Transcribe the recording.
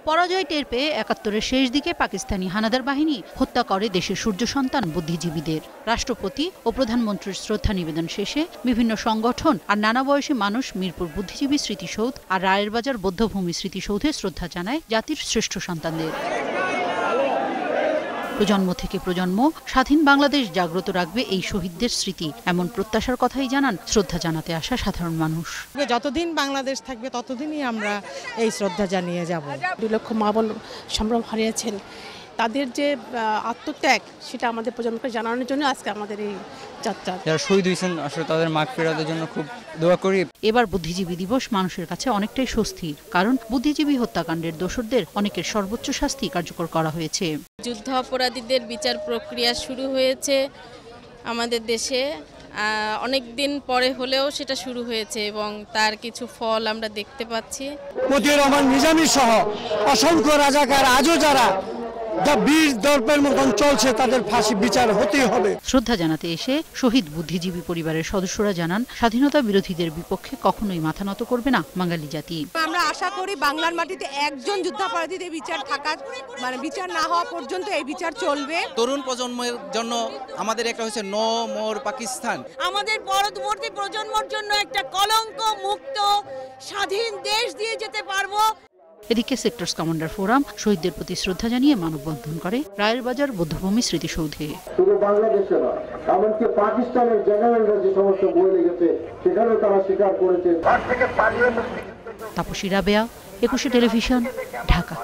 পরাজয় টের পেয়ে ৭১-এর শেষ দিকে পাকিস্তানি হানাদার বাহিনী হত্যা করে দেশের সূর্য সন্তান বুদ্ধিজীবীদের। রাষ্ট্রপতি ও প্রধানমন্ত্রীর শ্রদ্ধা নিবেদন শেষে বিভিন্ন সংগঠন আর নানা বয়সী মানুষ মিরপুর বুদ্ধিজীবী স্মৃতিসৌধ আর রায়ের বাজার বৌদ্ধভূমি স্মৃতিসৌধে শ্রদ্ধা জানায় জাতির শ্রেষ্ঠ সন্তানদের। প্রজন্ম থেকে প্রজন্ম স্বাধীন বাংলাদেশ জাগ্রত রাখবে এই শহীদদের স্মৃতি, এমন প্রত্যাশার কথাই জানান শ্রদ্ধা জানাতে আসা সাধারণ মানুষ। যতদিন বাংলাদেশ থাকবে ততদিনই আমরা এই শ্রদ্ধা জানিয়ে যাব। 2 লক্ষ মা বোন সম্ভ্রম হারিয়েছেন, তাদের যে আত্মত্যাগ সেটা আমাদের প্রজন্মকে জানানোর জন্য আজকে আমাদের এই যাত্রা। যারা শহীদ হয়েছেন আসলে তাদের মাগফিরাতের জন্য খুব দোয়া করি। এবার বুদ্ধিজীবী দিবস মানুষের কাছে অনেকটাই স্বস্তির, কারণ বুদ্ধিজীবী হত্যাকাণ্ডের দোষরদের অনেকের সর্বোচ্চ শাস্তি কার্যকর করা হয়েছে। যুদ্ধ অপরাধীদের বিচার প্রক্রিয়া শুরু হয়েছে আমাদের দেশে, অনেক দিন পরে হলেও সেটা শুরু হয়েছে এবং তার কিছু ফল আমরা দেখতে পাচ্ছি। মতিউর রহমান নিজামী সহ অসংখ্য রাজাকার আজও যারা বীর দর্পের মতন চলছে তাদের ফাঁসি বিচার হতেই হবে। শ্রদ্ধা জানাতে এসে শহীদ বুদ্ধিজীবী পরিবারের সদস্যরা জানান, স্বাধীনতা বিরোধীদের বিপক্ষে কখনোই মাথা নত করবে না বাঙালি জাতি। আমরা আশা করি বাংলার মাটিতে একজন যুদ্ধাপরাধীদের বিচার থাকা বিচার না হওয়া পর্যন্ত এই বিচার চলবে। তরুণ প্রজন্মের জন্য আমাদের একটা হচ্ছে নো মোর পাকিস্তান, আমাদের পরবর্তী প্রজন্মের জন্য একটা কলঙ্ক মুক্ত স্বাধীন দেশ দিয়ে যেতে পারবো। এদিকে সেক্টরস কমান্ডার ফোরাম শহীদদের প্রতি শ্রদ্ধা জানিয়ে মানববন্ধন করে রায়ের বাজার বৌদ্ধভূমি স্মৃতিসৌধে। শুধু বাংলাদেশে না, এমনকি পাকিস্তানের জেনারেলরা যে সমস্ত বই লিখেছে সেখানেও তারা স্বীকার করেছে। তাপসী রাবেয়া, 21 টেলিভিশন, ঢাকা।